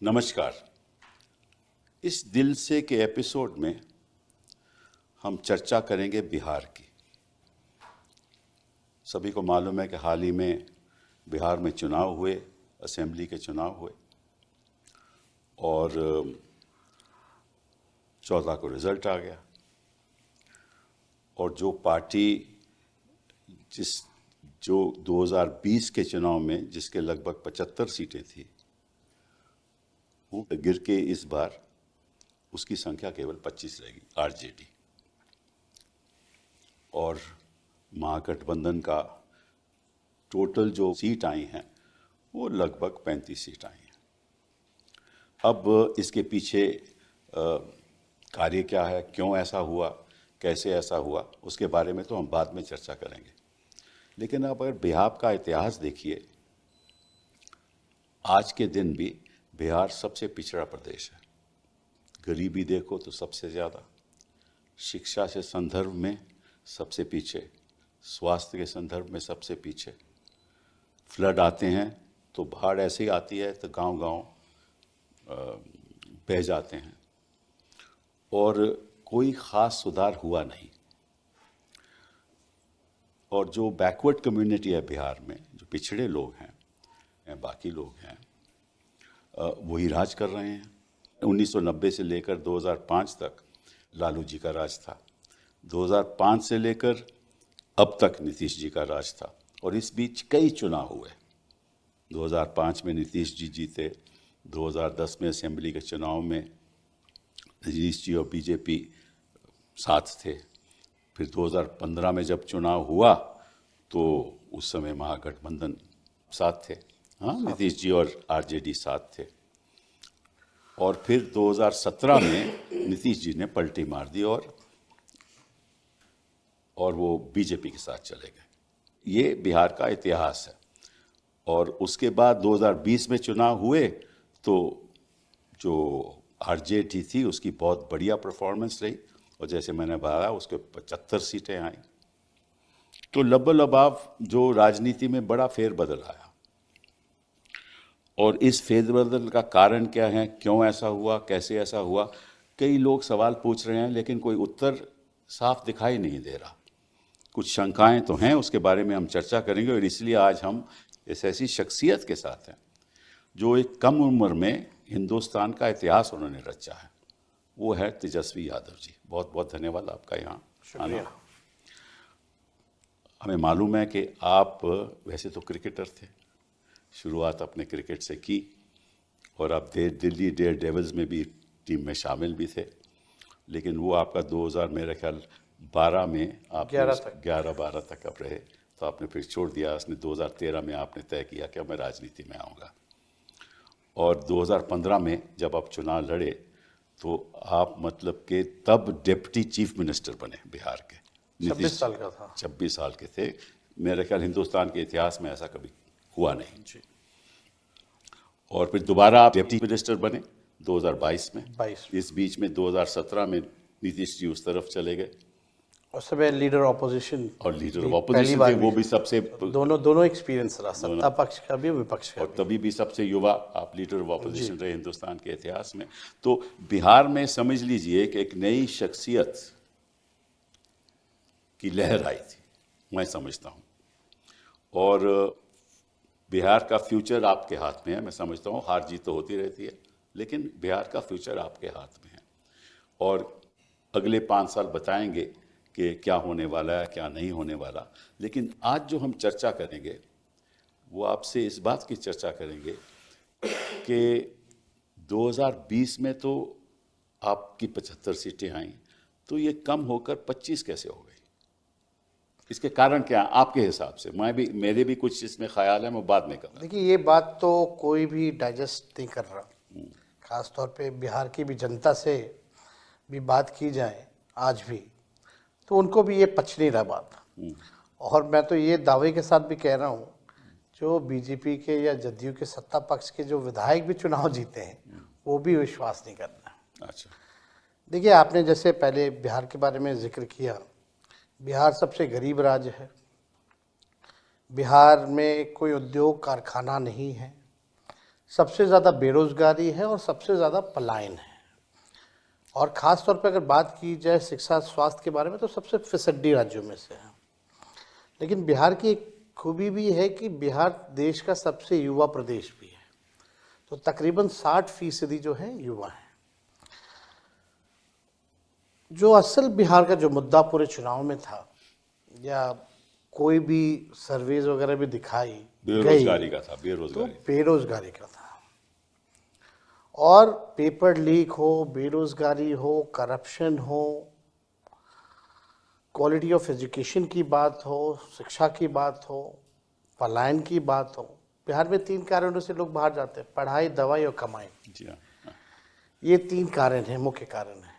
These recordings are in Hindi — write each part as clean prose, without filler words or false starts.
नमस्कार। इस दिल से के एपिसोड में हम चर्चा करेंगे बिहार की। सभी को मालूम है कि हाल ही में बिहार में चुनाव हुए, असेंबली के चुनाव हुए और 14 को रिजल्ट आ गया। और जो पार्टी जो 2020 के चुनाव में जिसके लगभग 75 सीटें थी, वो गिर के इस बार उसकी संख्या केवल 25 रहेगी, आरजेडी। और महागठबंधन का टोटल जो सीट आई हैं वो लगभग 35 सीट आई हैं। अब इसके पीछे कार्य क्या है, क्यों ऐसा हुआ, कैसे ऐसा हुआ, उसके बारे में तो हम बाद में चर्चा करेंगे। लेकिन अब अगर बिहार का इतिहास देखिए, आज के दिन भी बिहार सबसे पिछड़ा प्रदेश है। गरीबी देखो तो सबसे ज़्यादा, शिक्षा से संदर्भ में सबसे पीछे, स्वास्थ्य के संदर्भ में सबसे पीछे। फ्लड आते हैं तो बाढ़ ऐसे ही आती है तो गांव-गांव बह जाते हैं और कोई ख़ास सुधार हुआ नहीं। और जो बैकवर्ड कम्युनिटी है बिहार में, जो पिछड़े लोग हैं या बाकी लोग हैं, वही राज कर रहे हैं। 1990 से लेकर 2005 तक लालू जी का राज था, 2005 से लेकर अब तक नीतीश जी का राज था। और इस बीच कई चुनाव हुए। 2005 में नीतीश जी जीते, 2010 में असेंबली के चुनाव में नीतीश जी और बीजेपी साथ थे। फिर 2015 में जब चुनाव हुआ तो उस समय महागठबंधन साथ थे, हाँ, नीतीश जी और आरजेडी साथ थे। और फिर 2017 में नीतीश जी ने पलटी मार दी और वो बीजेपी के साथ चले गए। ये बिहार का इतिहास है। और उसके बाद 2020 में चुनाव हुए तो जो आरजेडी थी उसकी बहुत बढ़िया परफॉर्मेंस रही और जैसे मैंने बताया उसके 75 सीटें आई। तो लबो-लबाव जो राजनीति में बड़ा फेरबदल आया। और इस फेरबदल का कारण क्या है, क्यों ऐसा हुआ, कैसे ऐसा हुआ, कई लोग सवाल पूछ रहे हैं लेकिन कोई उत्तर साफ दिखाई नहीं दे रहा। कुछ शंकाएं तो हैं, उसके बारे में हम चर्चा करेंगे। और इसलिए आज हम इस ऐसी शख्सियत के साथ हैं जो एक कम उम्र में हिंदुस्तान का इतिहास उन्होंने रचा है। वो है तेजस्वी यादव जी। बहुत बहुत धन्यवाद आपका यहाँ आना। हमें मालूम है कि आप वैसे तो क्रिकेटर थे, शुरुआत अपने क्रिकेट से की और आप दिल्ली डेयर डेविल्स में भी टीम में शामिल भी थे। लेकिन वो आपका 2000 मेरे ख्याल 12 में आप 11-12 तक आप रहे, तो आपने फिर छोड़ दिया। उसने 2013 में आपने तय किया कि मैं राजनीति में आऊँगा। और 2015 में जब आप चुनाव लड़े तो आप मतलब कि तब डिप्टी चीफ मिनिस्टर बने बिहार के। 26 साल का था। 26 साल के थे। मेरे ख्याल हिंदुस्तान के इतिहास में ऐसा कभी हुआ नहीं जी। और फिर दोबारा आप डिप्टी मिनिस्टर बने 2022 में। इस बीच में 2017 में नीतीश जी उस तरफ चले गए। उस समय लीडर ऑपोजिशन और लीडर ऑफ ऑपोजिशन थे, वो भी सबसे दोनों एक्सपीरियंस रहा, सत्ता पक्ष का भी विपक्ष का और तभी भी सबसे युवा आप लीडर ऑफ ऑपोजिशन रहे हिंदुस्तान के इतिहास में। तो बिहार में समझ लीजिए कि एक नई शख्सियत की लहर आई थी, मैं समझता हूँ। और बिहार का फ्यूचर आपके हाथ में है। मैं समझता हूँ हार जीत तो होती रहती है, लेकिन बिहार का फ्यूचर आपके हाथ में है। और अगले 5 साल बताएंगे कि क्या होने वाला है, क्या नहीं होने वाला। लेकिन आज जो हम चर्चा करेंगे वो आपसे इस बात की चर्चा करेंगे कि 2020 में तो आपकी 75 सीटें आईं, तो ये कम होकर 25 कैसे हो गई? इसके कारण क्या है आपके हिसाब से? मेरे भी कुछ इसमें ख्याल है, मैं बाद में करूँगा। देखिए, ये बात तो कोई भी डाइजेस्ट नहीं कर रहा। खास तौर पे बिहार की भी जनता से भी बात की जाए आज भी, तो उनको भी ये पच नहीं रहा बात। और मैं तो ये दावे के साथ भी कह रहा हूँ, जो बीजेपी के या जदयू के सत्ता पक्ष के जो विधायक भी चुनाव जीते हैं वो भी विश्वास नहीं करना। अच्छा, देखिए, आपने जैसे पहले बिहार के बारे में जिक्र किया, बिहार सबसे गरीब राज्य है। बिहार में कोई उद्योग कारखाना नहीं है। सबसे ज़्यादा बेरोजगारी है और सबसे ज़्यादा पलायन है। और ख़ास तौर पर अगर बात की जाए शिक्षा स्वास्थ्य के बारे में तो सबसे फिसड्डी राज्यों में से है। लेकिन बिहार की एक खूबी भी है कि बिहार देश का सबसे युवा प्रदेश भी है। तो तकरीबन 60% जो है युवा हैं। जो असल बिहार का जो मुद्दा पूरे चुनाव में था या कोई भी सर्वेज वगैरह भी दिखाई बेरोजगारी का था, तो बेरोजगारी। बेरोजगारी का था। और पेपर लीक हो, बेरोजगारी हो, करप्शन हो, क्वालिटी ऑफ एजुकेशन की बात हो, शिक्षा की बात हो, पलायन की बात हो। बिहार में 3 कारणों से लोग बाहर जाते हैं: पढ़ाई, दवाई और कमाई। जी हाँ। ये 3 कारण हैं, मुख्य कारण हैं।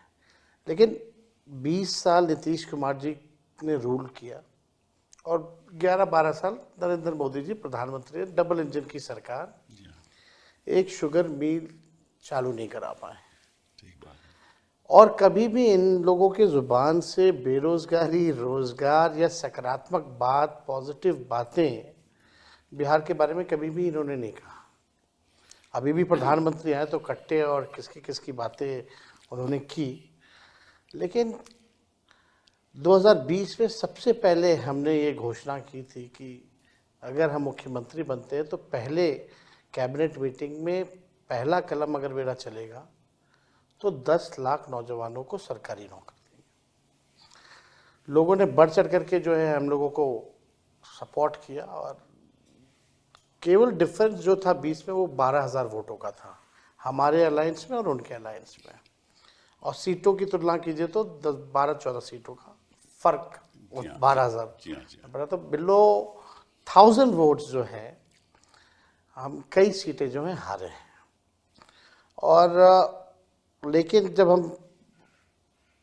लेकिन 20 साल नीतीश कुमार जी ने रूल किया और 11-12 साल नरेंद्र मोदी जी प्रधानमंत्री, डबल इंजन की सरकार, जी हाँ, एक शुगर मिल चालू नहीं करा पाए। ठीक बात है। और कभी भी इन लोगों के जुबान से बेरोजगारी, रोजगार या सकारात्मक बात, पॉजिटिव बातें बिहार के बारे में कभी भी इन्होंने नहीं कहा। अभी भी प्रधानमंत्री आए तो कट्टे और किसकी किसकी बातें उन्होंने की। लेकिन 2020 में सबसे पहले हमने ये घोषणा की थी कि अगर हम मुख्यमंत्री बनते हैं तो पहले कैबिनेट मीटिंग में पहला कलम अगर मेरा चलेगा तो 10 लाख नौजवानों को सरकारी नौकरी देंगे। लोगों ने बढ़ चढ़ करके जो है हम लोगों को सपोर्ट किया और केवल डिफरेंस जो था 20 में वो 12,000 वोटों का था, हमारे अलायंस में और उनके अलायंस में। और सीटों की तुलना कीजिए तो 12-14 सीटों का फर्क, जी हाँ, 12,000 जी हाँ, जी हाँ। बड़ा। तो बिलो 1000 वोट्स जो है हम कई सीटें जो हैं हारे हैं। और लेकिन जब हम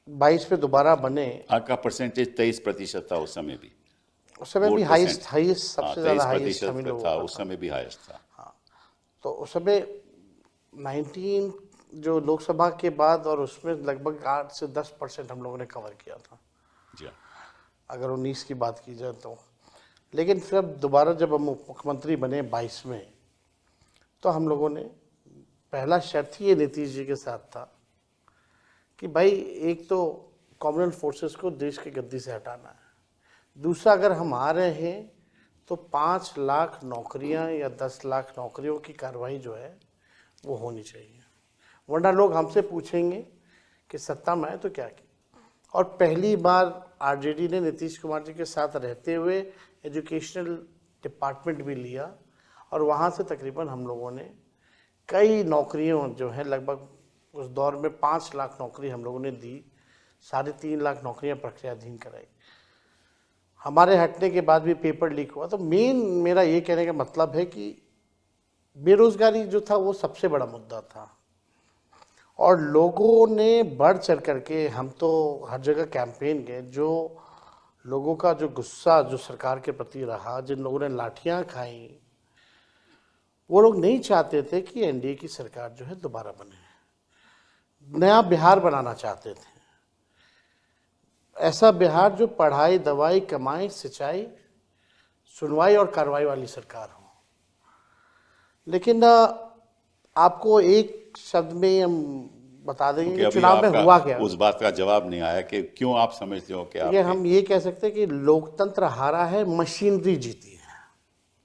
22 में दोबारा बने, आपका परसेंटेज 23% था उस समय भी। उस समय भी वोट हाईएस्ट परसेंट। सबसे ज़्यादा हाईएस्ट 23% हम ही लोगों था का उस समय भी, हाईएस्ट था। तो उस समय 19 जो लोकसभा के बाद और उसमें लगभग 8 से 10% हम लोगों ने कवर किया था, जी हाँ, अगर 19 की बात की जाए तो। लेकिन फिर अब दोबारा जब हम मुख्यमंत्री बने 22 में, तो हम लोगों ने पहला शर्त ही ये नीतीश जी के साथ था कि भाई एक तो कॉमनवेल्थ फोर्सेस को देश की गद्दी से हटाना है, दूसरा अगर हम आ रहे हैं तो 5 लाख नौकरियां या 10 लाख नौकरियों की कार्रवाई जो है वो होनी चाहिए, वरना लोग हमसे पूछेंगे कि सत्ता में आए तो क्या किया। और पहली बार आरजेडी ने नीतीश कुमार जी के साथ रहते हुए एजुकेशनल डिपार्टमेंट भी लिया और वहाँ से तकरीबन हम लोगों ने कई नौकरियों जो है लगभग उस दौर में 5 लाख नौकरी हम लोगों ने दी, 3.5 लाख नौकरियां प्रक्रियाधीन कराई। हमारे हटने के बाद भी पेपर लीक हुआ। तो मेन मेरा ये कहने का मतलब है कि बेरोजगारी जो था वो सबसे बड़ा मुद्दा था और लोगों ने बढ़ चढ़ करके, हम तो हर जगह कैंपेन गए, जो लोगों का जो गुस्सा जो सरकार के प्रति रहा, जिन लोगों ने लाठियां खाई, वो लोग नहीं चाहते थे कि एनडीए की सरकार जो है दोबारा बने। नया बिहार बनाना चाहते थे, ऐसा बिहार जो पढ़ाई, दवाई, कमाई, सिंचाई, सुनवाई और कार्रवाई वाली सरकार हो। लेकिन आपको एक शब्द में हम बता देंगे कि अभी चुनाव में आपका हुआ क्या। उस बात का जवाब नहीं आया कि क्यों आप समझते हो कि ये आप हम ये कह सकते हैं कि लोकतंत्र हारा है, मशीनरी जीती है।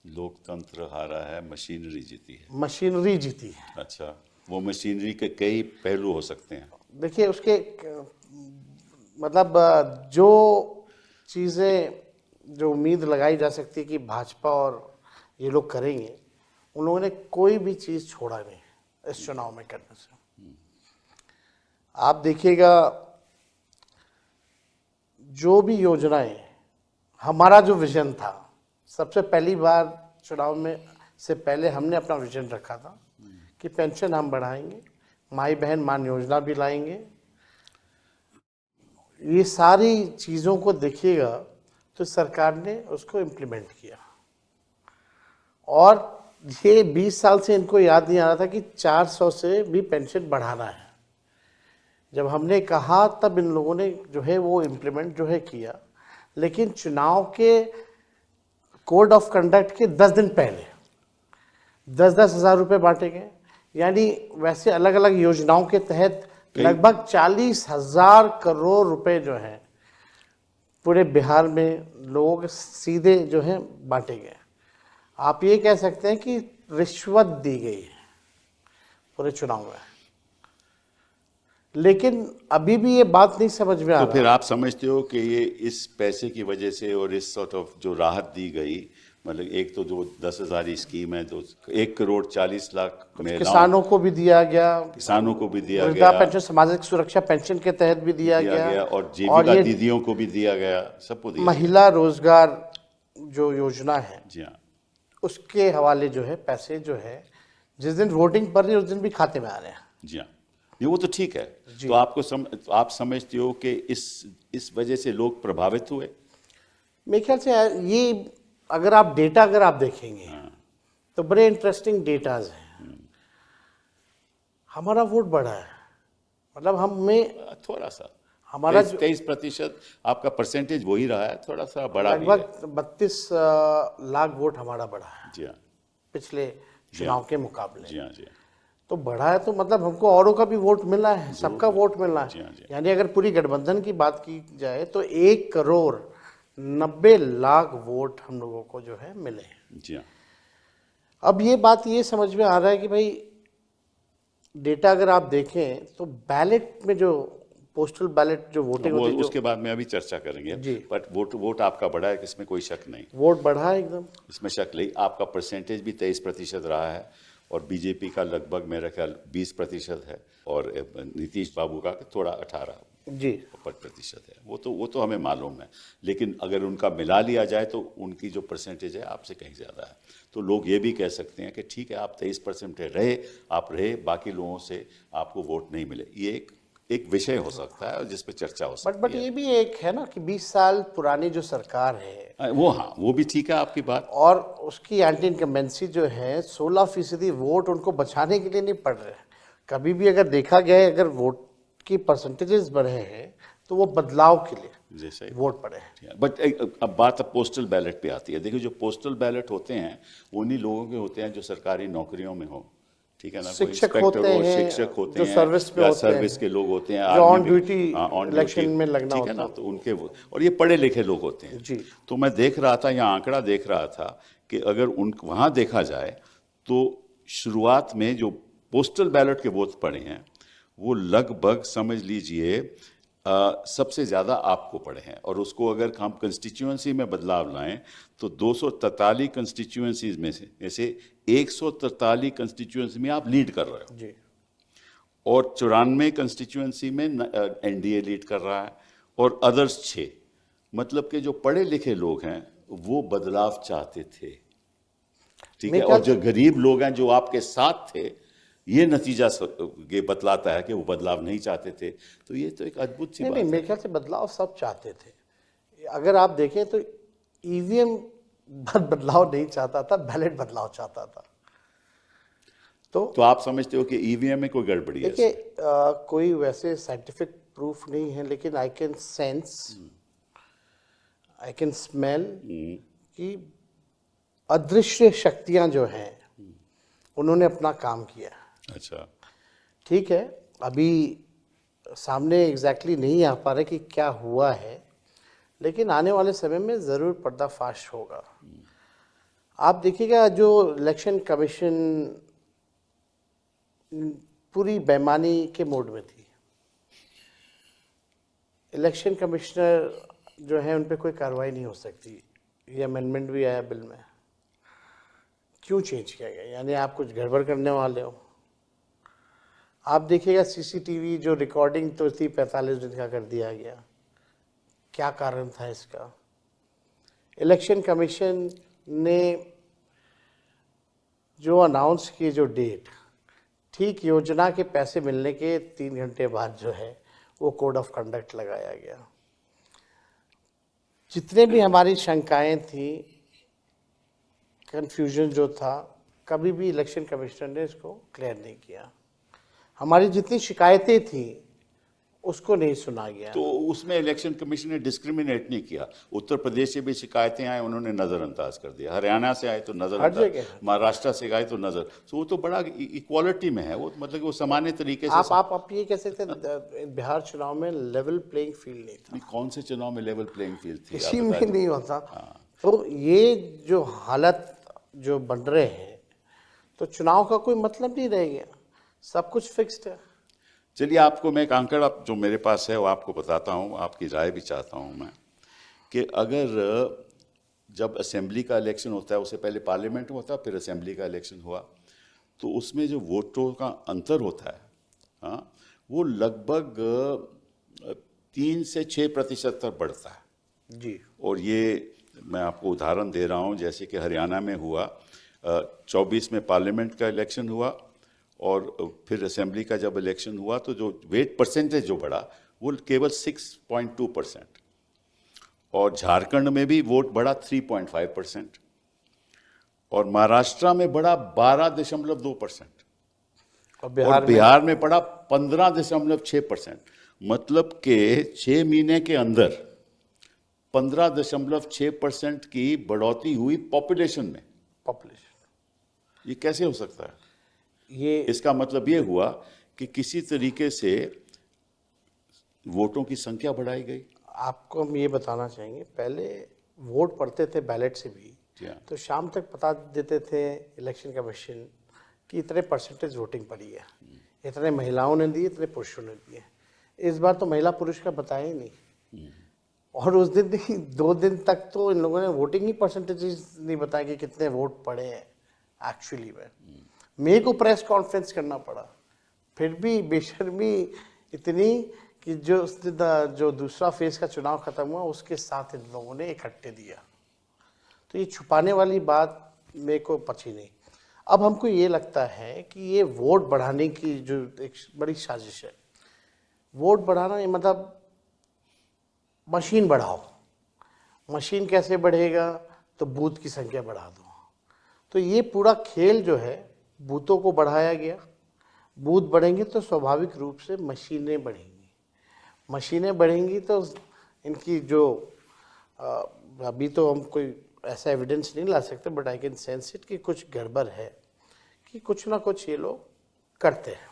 लोकतंत्र हारा है, मशीनरी जीती है। मशीनरी जीती है। अच्छा, वो मशीनरी के कई पहलू हो सकते हैं। देखिए उसके मतलब जो चीज़ें जो उम्मीद लगाई जा सकती है कि भाजपा और ये लोग करेंगे, उन लोगों ने कोई भी चीज़ छोड़ा नहीं इस चुनाव में करने से। आप देखिएगा जो भी योजनाएं, हमारा जो विजन था, सबसे पहली बार चुनाव में से पहले हमने अपना विजन रखा था कि पेंशन हम बढ़ाएंगे, माई बहन मान योजना भी लाएंगे। ये सारी चीज़ों को देखिएगा तो सरकार ने उसको इम्प्लीमेंट किया। और ये 20 साल से इनको याद नहीं आ रहा था कि 400 से भी पेंशन बढ़ाना है। जब हमने कहा तब इन लोगों ने जो है वो इम्प्लीमेंट जो है किया। लेकिन चुनाव के कोड ऑफ कंडक्ट के 10 दिन पहले 10-10 हज़ार रुपये बांटे गए। यानी वैसे अलग अलग योजनाओं के तहत लगभग 40,000 करोड़ रुपए जो हैं पूरे बिहार में लोग सीधे जो हैं बांटे गए। आप ये कह सकते हैं कि रिश्वत दी गई है पूरे चुनाव में। लेकिन अभी भी ये बात नहीं समझ में आ तो रहा। फिर आप समझते हो कि ये इस पैसे की वजह से और इस सॉर्ट ऑफ जो राहत दी गई, मतलब एक तो जो 10,000 की स्कीम है, तो 1,40,00,000 महिलाओं, किसानों को भी दिया गया, किसानों को भी दिया वृद्धा गया, पेंशन, सामाजिक सुरक्षा पेंशन के तहत भी दिया गया, और जीविका ये दीदियों को भी दिया गया, सबको दिया महिला रोजगार जो योजना है गया। जी हाँ, उसके हवाले जो है पैसे जो है जिस दिन वोटिंग पड़ रही है उस दिन भी खाते में आ रहे हैं। जी हाँ, ये वो तो ठीक है। तो आप समझते हो कि इस वजह से लोग प्रभावित हुए? मेरे ख्याल से ये अगर आप देखेंगे तो बड़े इंटरेस्टिंग डेटाज हैं। हमारा वोट बढ़ा है, मतलब हमें थोड़ा सा, हमारा 23% आपका परसेंटेज वही रहा है, थोड़ा सा बड़ा भी है। लगभग 32 लाख वोट हमारा बढ़ा है जी हाँ, पिछले चुनाव के मुकाबले। जी हाँ, जी हाँ, तो बढ़ा है तो मतलब हमको औरों का भी वोट मिला है, सबका वोट मिला जी हाँ, है। जी। यानी अगर पूरी गठबंधन की बात की जाए तो 1,90,00,000 वोट हम लोगों को जो है मिले हैं। जी हाँ, अब ये बात ये समझ में आ रहा है कि भाई डेटा अगर आप देखें तो बैलेट में जो पोस्टल बैलेट जो वोटिंग वो होती है, उसके बाद में अभी चर्चा करेंगे। जी। बट वोट आपका बढ़ा है, इसमें कोई शक नहीं, वोट बढ़ा है एकदम। इसमें शक नहीं। आपका परसेंटेज भी 23% रहा है, और बीजेपी का लगभग मेरा ख्याल 20% है, और नीतीश बाबू का थोड़ा 18% है। वो तो हमें मालूम है। लेकिन अगर उनका मिला लिया जाए तो उनकी जो परसेंटेज है आपसे कहीं ज़्यादा है। तो लोग ये भी कह सकते हैं कि ठीक है, आप 23% रहे, बाकी लोगों से आपको वोट नहीं मिले। ये एक विषय हो सकता है और जिस पे चर्चा हो सकती बट ये भी एक है ना कि 20 साल पुरानी जो सरकार है वो भी ठीक है आपकी बात। और उसकी एंटी इनकम्बेंसी जो है 16% वोट उनको बचाने के लिए नहीं पड़ रहे हैं। कभी भी अगर देखा गया है, अगर वोट की परसेंटेजेस बढ़े हैं तो वो बदलाव के लिए जैसे वोट पड़े हैं। बट अब बात पोस्टल बैलेट पे आती है। देखिए, जो पोस्टल बैलेट होते हैं उन्हीं लोगों के होते हैं जो सरकारी नौकरियों में हो, ठीक है ना, कोई शिक्षक इंस्पेक्टर होते हो, हैं, शिक्षक होते जो हैं, सर्विस में या होते सर्विस हैं, के लोग होते हैं, जो on army duty on election duty, में लगना ठीक है ना, होता तो उनके और ये पढ़े लिखे लोग होते हैं। जी। तो मैं देख रहा था, यहाँ आंकड़ा देख रहा था कि अगर वहाँ देखा जाए तो शुरुआत में जो पोस्टल बैलेट के वोट पड़े हैं वो लगभग समझ लीजिए सबसे ज़्यादा आपको पड़े हैं। और उसको अगर हम कंस्टिट्यूएंसी में बदलाव लाएं तो 243 कंस्टिट्यूएंसीज में से 143 कंस्टिट्यूएंसी में आप लीड कर रहे हो जी। और 94 कंस्टिट्यूएंसी में एनडीए लीड कर रहा है, और अदर्स 6। मतलब कि जो पढ़े लिखे लोग हैं वो बदलाव चाहते थे, ठीक है, और जो गरीब लोग हैं जो आपके साथ थे, ये नतीजा ये बतलाता है कि वो बदलाव नहीं चाहते थे। तो ये तो एक अद्भुत सी बात नहीं, है। मेरे ख्याल से बदलाव सब चाहते थे। अगर आप देखें तो ईवीएम बदलाव नहीं चाहता था, बैलेट बदलाव चाहता था। तो आप समझते हो कि ईवीएम में कोई गड़बड़ी है? देखिए, कोई वैसे साइंटिफिक प्रूफ नहीं है, लेकिन I can sense, I can smell कि अदृश्य शक्तियां जो हैं उन्होंने अपना काम किया। अच्छा, ठीक है, अभी सामने एग्जैक्टली नहीं आ पा रहा कि क्या हुआ है, लेकिन आने वाले समय में ज़रूर पर्दाफाश होगा। आप देखिएगा, जो इलेक्शन कमीशन पूरी बेईमानी के मोड में थी। इलेक्शन कमिश्नर जो है उन पर कोई कार्रवाई नहीं हो सकती। ये अमेंडमेंट भी आया बिल में। क्यों चेंज किया गया? यानी आप कुछ गड़बड़ करने वाले हो। आप देखिएगा सीसीटीवी जो रिकॉर्डिंग तो थी 45 दिन का कर दिया गया। क्या कारण था इसका? इलेक्शन कमीशन ने जो अनाउंस की जो डेट, ठीक योजना के पैसे मिलने के 3 घंटे बाद जो है वो कोड ऑफ कंडक्ट लगाया गया। जितने भी हमारी शंकाएं थी, कन्फ्यूजन जो था, कभी भी इलेक्शन कमिश्नर ने इसको क्लियर नहीं किया। हमारी जितनी शिकायतें थी उसको नहीं सुना गया। तो उसमें इलेक्शन कमीशन ने डिस्क्रिमिनेट नहीं किया। उत्तर प्रदेश से भी शिकायतें आए, उन्होंने नज़रअंदाज कर दिया। हरियाणा से आए तो हर नज़रअंदाज, जगह। महाराष्ट्र से आए तो नज़र, तो वो तो बड़ा इक्वालिटी में है, वो मतलब कि वो सामान्य तरीके से आप ये कह सकते हैं बिहार चुनाव में लेवल प्लेइंग फील्ड नहीं था, कौन से चुनाव में लेवल प्लेइंग फील्ड थी? किसी आप में बताइए। नहीं होता। तो ये जो हालत जो बन रहे हैं, तो चुनाव का कोई मतलब नहीं रह गया, सब कुछ फिक्स्ड है। चलिए, आपको मैं एक आंकड़ा जो मेरे पास है वो आपको बताता हूँ, आपकी राय भी चाहता हूँ मैं, कि अगर जब असेंबली का इलेक्शन होता है, उससे पहले पार्लियामेंट होता है, फिर असेंबली का इलेक्शन हुआ, तो उसमें जो वोटों का अंतर होता है, हाँ, वो लगभग 3 से 6% तक बढ़ता है जी। और ये मैं आपको उदाहरण दे रहा हूँ, जैसे कि हरियाणा में हुआ 24 में पार्लियामेंट का इलेक्शन हुआ और फिर असेंबली का जब इलेक्शन हुआ तो जो वेट परसेंटेज जो बढ़ा वो केवल 6.2%, और झारखंड में भी वोट बढ़ा 3.5%, और महाराष्ट्र में बढ़ा 12.2%, और बिहार में बढ़ा 15.6%। मतलब कि 6 महीने के अंदर 15.6% की बढ़ोतरी हुई पॉपुलेशन में। पॉपुलेशन, ये कैसे हो सकता है? ये इसका मतलब ये हुआ कि किसी तरीके से वोटों की संख्या बढ़ाई गई। आपको हम ये बताना चाहेंगे, पहले वोट पड़ते थे बैलेट से भी, जी हाँ। तो शाम तक बता देते थे इलेक्शन कमीशन कि इतने परसेंटेज वोटिंग पड़ी है, इतने महिलाओं ने दिए, इतने पुरुषों ने दिए। इस बार तो महिला पुरुष का बताया ही नहीं, और उस दिन नहीं 2 दिन तक तो इन लोगों ने वोटिंग ही परसेंटेजेस नहीं बताया कि कितने वोट पड़े हैं एक्चुअली में। मेरे को प्रेस कॉन्फ्रेंस करना पड़ा, फिर भी बेशर्मी इतनी कि जो दूसरा फेज का चुनाव खत्म हुआ उसके साथ इन लोगों ने इकट्ठे दिया। तो ये छुपाने वाली बात मेरे को पची नहीं। अब हमको ये लगता है कि ये वोट बढ़ाने की जो एक बड़ी साजिश है, वोट बढ़ाना ये मतलब मशीन बढ़ाओ। मशीन कैसे बढ़ेगा? तो बूथ की संख्या बढ़ा दो। तो ये पूरा खेल जो है, बूथों को बढ़ाया गया। बूथ बढ़ेंगे तो स्वाभाविक रूप से मशीनें बढ़ेंगी, मशीनें बढ़ेंगी तो इनकी जो अभी तो हम कोई ऐसा एविडेंस नहीं ला सकते, but I can sense it कि कुछ गड़बड़ है, कि कुछ ना कुछ ये लोग करते हैं।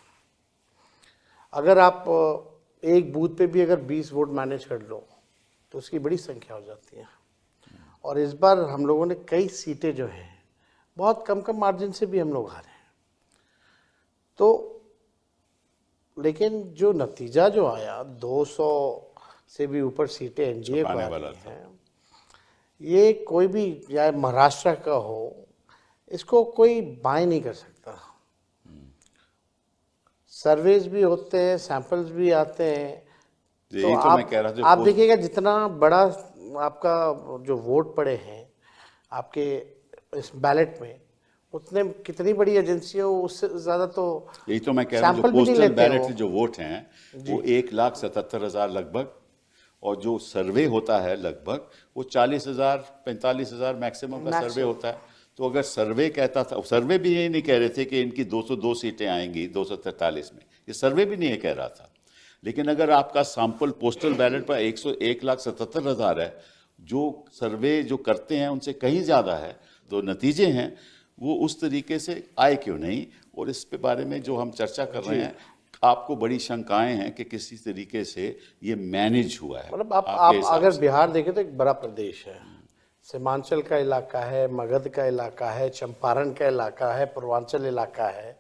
अगर आप एक बूथ पे भी अगर 20 वोट मैनेज कर लो तो उसकी बड़ी संख्या हो जाती है। और इस बार हम लोगों ने कई सीटें जो हैं बहुत कम कम मार्जिन से भी हम लोग हारे हैं। तो लेकिन जो नतीजा जो आया, 200 से भी ऊपर सीटें एनडीए को आ रही हैं, ये कोई भी या महाराष्ट्र का हो, इसको कोई बाय नहीं कर सकता। सर्वेज भी होते हैं, सैंपल्स भी आते हैं, तो आप देखिएगा जितना बड़ा आपका जो वोट पड़े हैं आपके इस बैलेट में, उतने कितनी बड़ी एजेंसी हो उससे ज़्यादा तो यही तो मैं कह रहा हूँ, जो पोस्टल बैलेट जो वोट हैं वो 1,77,000 लगभग, और जो सर्वे होता है लगभग वो 40,000 45,000 मैक्सिमम का सर्वे होता है। तो अगर सर्वे कहता था, सर्वे भी ये नहीं कह रहे थे कि इनकी 202 सीटें आएंगी 243 में, ये सर्वे भी नहीं कह रहा था। लेकिन अगर आपका सैंपल पोस्टल बैलेट पर 1,77,000 है, जो सर्वे जो करते हैं उनसे कहीं ज़्यादा है, तो नतीजे हैं वो उस तरीके से आए क्यों नहीं। और इस पे बारे में जो हम चर्चा कर रहे हैं, आपको बड़ी शंकाएं हैं कि किसी तरीके से ये मैनेज हुआ है। मतलब आप अगर बिहार देखें तो एक बड़ा प्रदेश है, सीमांचल का इलाका है, मगध का इलाका है, चंपारण का इलाका है, पूर्वांचल इलाका है,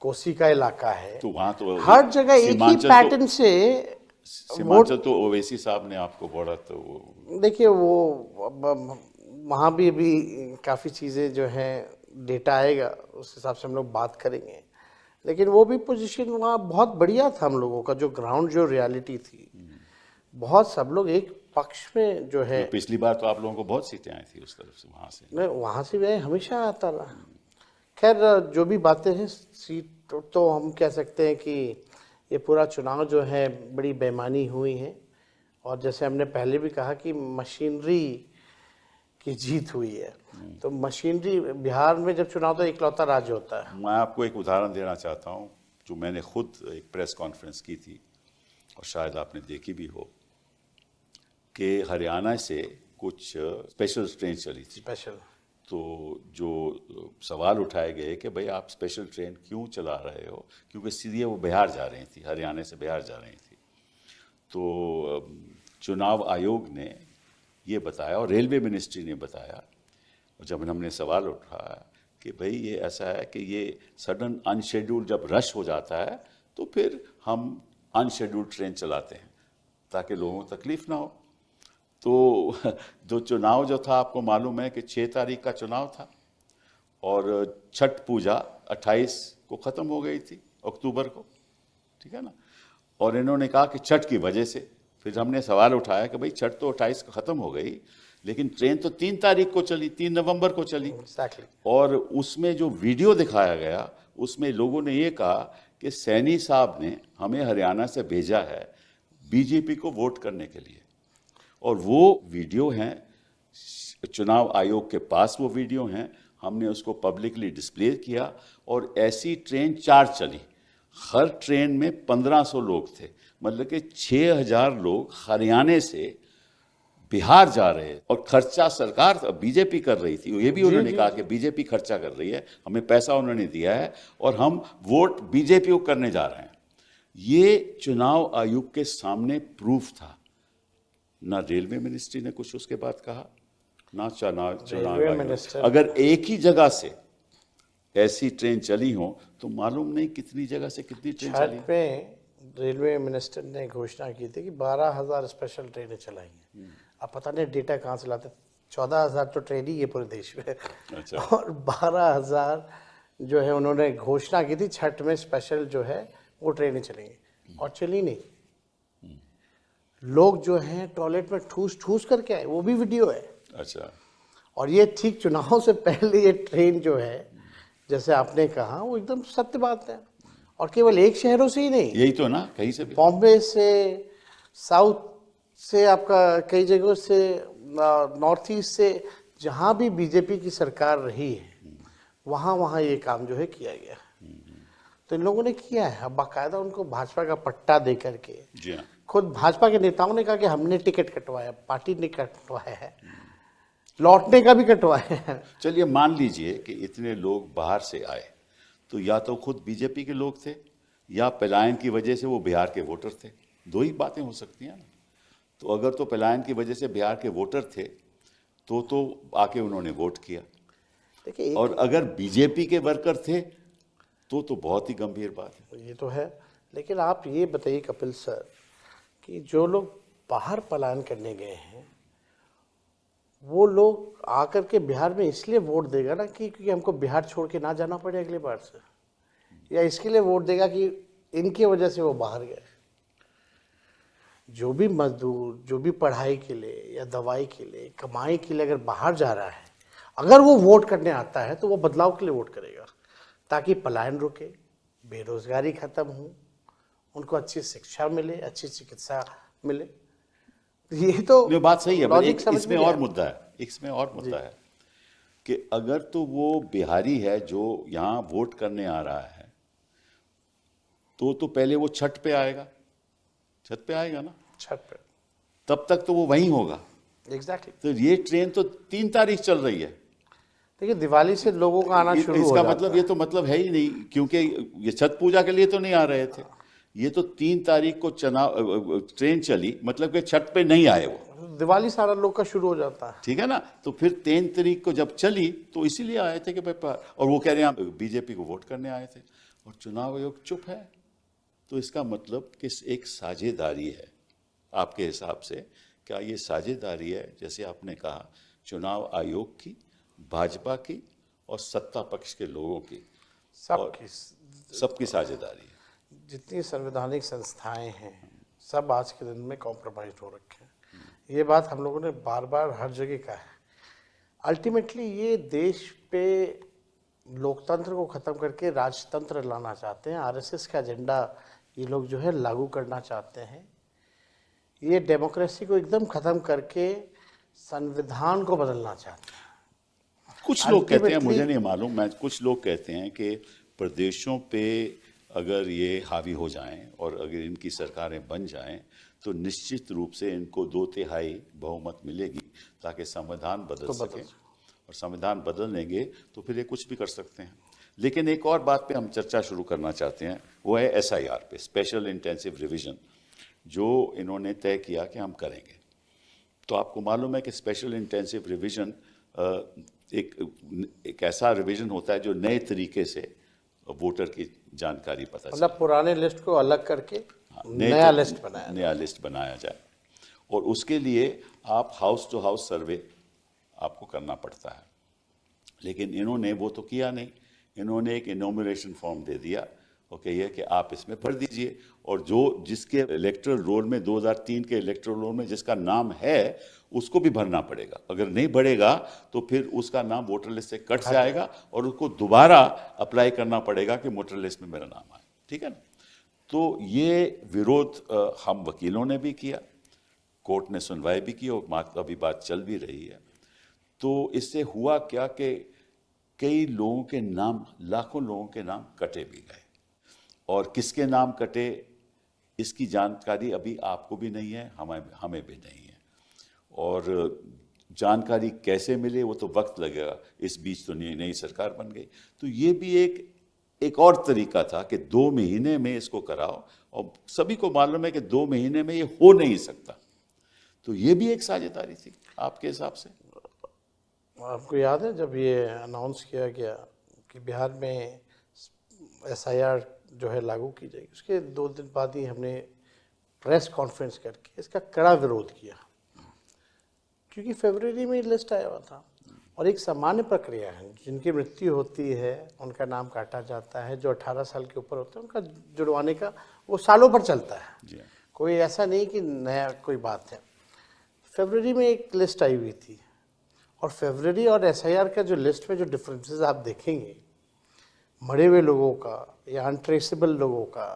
कोसी का इलाका है, तो वहाँ तो हर जगह एक ही पैटर्न से सीमांचल तो ओवैसी साहब ने आपको बोला, तो देखिए वो वहाँ भी अभी काफ़ी चीज़ें जो हैं, डेटा आएगा उस हिसाब से हम लोग बात करेंगे। लेकिन वो भी पोजीशन वहाँ बहुत बढ़िया था हम लोगों का, जो ग्राउंड जो रियलिटी थी, बहुत सब लोग एक पक्ष में जो है। पिछली बार तो आप लोगों को बहुत सीटें आई थी उस तरफ से, वहाँ से नहीं, वहाँ से भी हमेशा आता रहा। खैर जो भी बातें हैं, सीट तो हम कह सकते हैं कि ये पूरा चुनाव जो है बड़ी बेईमानी हुई है, और जैसे हमने पहले भी कहा कि मशीनरी की जीत हुई है। तो मशीनरी, बिहार में जब चुनाव तो इकलौता राज्य होता है। मैं आपको एक उदाहरण देना चाहता हूँ, जो मैंने खुद एक प्रेस कॉन्फ्रेंस की थी और शायद आपने देखी भी हो कि हरियाणा से कुछ स्पेशल ट्रेन चली थी। स्पेशल। तो जो सवाल उठाए गए कि भाई आप स्पेशल ट्रेन क्यों चला रहे हो, क्योंकि सीधे वो बिहार जा रही थी, हरियाणा से बिहार जा रही थी। तो चुनाव आयोग ने ये बताया और रेलवे मिनिस्ट्री ने बताया, और जब हमने सवाल उठाया कि भाई ये ऐसा है कि ये सडन अनशेड्यूल्ड जब रश हो जाता है तो फिर हम अनशेड्यूल्ड ट्रेन चलाते हैं ताकि लोगों को तकलीफ ना हो। तो जो चुनाव जो था, आपको मालूम है कि 6 तारीख का चुनाव था और छठ पूजा 28 को ख़त्म हो गई थी, अक्टूबर को, ठीक है ना। और इन्होंने कहा कि छठ की वजह से, फिर हमने सवाल उठाया कि भाई छठ तो 28 को ख़त्म हो गई, लेकिन ट्रेन तो 3 तारीख को चली, 3 नवंबर को चली। Exactly. और उसमें जो वीडियो दिखाया गया उसमें लोगों ने ये कहा कि सैनी साहब ने हमें हरियाणा से भेजा है बीजेपी को वोट करने के लिए। और वो वीडियो हैं, चुनाव आयोग के पास वो वीडियो हैं, हमने उसको पब्लिकली डिस्प्ले किया। और ऐसी ट्रेन 4 चली, हर ट्रेन में 1500 लोग थे, मतलब कि 6000 लोग हरियाणा से बिहार जा रहे हैं। और खर्चा सरकार बीजेपी कर रही थी, ये भी उन्होंने कहा कि बीजेपी खर्चा कर रही है, हमें पैसा उन्होंने दिया है और हम वोट बीजेपी को करने जा रहे हैं। ये चुनाव आयोग के सामने प्रूफ था। ना रेलवे मिनिस्ट्री ने कुछ उसके बाद कहा, ना चुनाव आयोग। अगर एक ही जगह से ऐसी ट्रेन चली हो तो मालूम नहीं कितनी जगह से कितनी ट्रेन चली। छठ में रेलवे मिनिस्टर ने घोषणा की थी कि 12,000 स्पेशल ट्रेनें चलाएंगे। अब पता नहीं डेटा कहाँ से लाते, 14,000 तो ट्रेन ही है पूरे देश में। अच्छा। और 12,000 जो है उन्होंने घोषणा की थी छठ में स्पेशल जो है वो ट्रेनें चलेंगी, और चली नहीं। लोग जो हैं टॉयलेट में ठूस ठूस करके आए, वो भी वीडियो है। अच्छा। और ये ठीक चुनाव से पहले ये ट्रेन जो है, जैसे आपने कहा, वो एकदम सत्य बात है। और केवल एक शहरों से ही नहीं, यही तो ना, कहीं से भी, बॉम्बे से, साउथ से, आपका कई जगहों से, नॉर्थ ईस्ट से, जहाँ भी बीजेपी की सरकार रही है वहाँ वहाँ ये काम जो है किया गया। तो इन लोगों ने किया है। अब बाकायदा उनको भाजपा का पट्टा दे करके, जी हाँ, खुद भाजपा के नेताओं ने कहा कि हमने टिकट कटवाया, पार्टी ने कटवाया है, लौटने का भी कटवाया है। चलिए मान लीजिए कि इतने लोग बाहर से आए, तो या तो खुद बीजेपी के लोग थे या पलायन की वजह से वो बिहार के वोटर थे। दो ही बातें हो सकती हैं ना। तो अगर तो पलायन की वजह से बिहार के वोटर थे तो आके उन्होंने वोट किया। देखिए, और अगर बीजेपी के वर्कर थे तो बहुत ही गंभीर बात है। ये तो है। लेकिन आप ये बताइए कपिल सर कि जो लोग बाहर पलायन करने गए हैं, वो लोग आकर के बिहार में इसलिए वोट देगा ना कि क्योंकि हमको बिहार छोड़ के ना जाना पड़े अगली बार से, या इसके लिए वोट देगा कि इनकी वजह से वो बाहर गए। जो भी मजदूर, जो भी पढ़ाई के लिए या दवाई के लिए, कमाई के लिए अगर बाहर जा रहा है, अगर वो वोट करने आता है तो वो बदलाव के लिए वोट करेगा, ताकि पलायन रुके, बेरोजगारी खत्म हो, उनको अच्छी शिक्षा मिले, अच्छी चिकित्सा मिले। ये तो ये बात सही है, लॉजिक पर समझ इसमें में और आया। मुद्दा है, इसमें और मुद्दा है कि अगर तो वो बिहारी है जो यहाँ वोट करने आ रहा है तो पहले वो छठ पे आएगा, छठ पे आएगा ना, छठ पे। तब तक तो वो वहीं होगा। एग्जैक्टली। तो ये ट्रेन तो 3 तारीख चल रही है। देखिए, दिवाली से लोगों का आना शुरू हो इसका जाता मतलब है। ये तो मतलब है ही नहीं, क्योंकि ये छठ पूजा के लिए तो नहीं आ रहे थे। ये तो 3 तारीख को ट्रेन चली, मतलब कि छठ पे नहीं आए वो, दिवाली सारा लोग का शुरू हो जाता है। ठीक है ना। तो फिर 3 तारीख को जब चली तो इसीलिए आए थे कि भाई और वो कह रहे हैं बीजेपी को वोट करने आए थे, और चुनाव आयोग चुप है। तो इसका मतलब कि एक साझेदारी है। आपके हिसाब से क्या ये साझेदारी है, जैसे आपने कहा, चुनाव आयोग की, भाजपा की और सत्ता पक्ष के लोगों की, सबकी साझेदारी है? जितनी संवैधानिक संस्थाएं हैं सब आज के दिन में कॉम्प्रोमाइज हो रखे हैं। ये बात हम लोगों ने बार बार हर जगह कहा है। अल्टीमेटली ये देश पे लोकतंत्र को ख़त्म करके राजतंत्र लाना चाहते हैं। आरएसएस का एजेंडा ये लोग जो है लागू करना चाहते हैं। ये डेमोक्रेसी को एकदम ख़त्म करके संविधान को बदलना चाहते हैं। कुछ लोग कहते हैं, मुझे नहीं मालूम, मैं कुछ लोग कहते हैं कि प्रदेशों पे अगर ये हावी हो जाएं और अगर इनकी सरकारें बन जाएं तो निश्चित रूप से इनको 2/3 बहुमत मिलेगी ताकि संविधान बदल सके, और संविधान बदल लेंगे तो फिर ये कुछ भी कर सकते हैं। लेकिन एक और बात पे हम चर्चा शुरू करना चाहते हैं, वो है SIR पे, स्पेशल इंटेंसिव रिवीजन, जो इन्होंने तय किया कि हम करेंगे। तो आपको मालूम है कि स्पेशल इंटेंसिव रिवीजन एक ऐसा रिवीजन होता है जो नए तरीके से वोटर की जानकारी पता चले, मतलब पुराने लिस्ट को अलग करके नया लिस्ट बनाया जाए। और उसके लिए आप हाउस टू हाउस सर्वे आपको करना पड़ता है, लेकिन इन्होंने वो तो किया नहीं। इन्होंने एक इनोमिनेशन फॉर्म दे दिया और कहिए कि आप इसमें भर दीजिए, और जो जिसके इलेक्टोरल रोल में 2003 के इलेक्टोरल रोल में जिसका नाम है उसको भी भरना पड़ेगा। अगर नहीं भरेगा तो फिर उसका नाम वोटर लिस्ट से कट जाएगा और उसको दोबारा अप्लाई करना पड़ेगा कि वोटर लिस्ट में मेरा नाम आए। ठीक है ना? तो ये विरोध हम वकीलों ने भी किया, कोर्ट ने सुनवाई भी की और अभी बात चल भी रही है। तो इससे हुआ क्या कि कई लोगों के नाम, लाखों लोगों के नाम कटे भी गए, और किसके नाम कटे इसकी जानकारी अभी आपको भी नहीं है, हमें भी नहीं है। और जानकारी कैसे मिले वो तो वक्त लगेगा। इस बीच तो नई सरकार बन गई, तो ये भी एक और तरीका था कि 2 महीने में इसको कराओ, और सभी को मालूम है कि 2 महीने में ये हो नहीं सकता। तो ये भी एक साझेदारी थी आपके हिसाब से? आपको याद है जब ये अनाउंस किया गया कि बिहार में SIR जो है लागू की जाएगी, उसके 2 दिन बाद ही हमने प्रेस कॉन्फ्रेंस करके इसका कड़ा विरोध किया, क्योंकि फरवरी में लिस्ट आया हुआ था और एक सामान्य प्रक्रिया है। जिनकी मृत्यु होती है उनका नाम काटा जाता है, जो 18 साल के ऊपर होते हैं उनका जुड़वाने का वो सालों पर चलता है, कोई ऐसा नहीं कि नया कोई बात है। फरवरी में एक लिस्ट आई हुई थी, और फरवरी और SIR का जो लिस्ट में जो डिफरेंसेस आप देखेंगे, मरे हुए लोगों का या अनट्रेसेबल लोगों का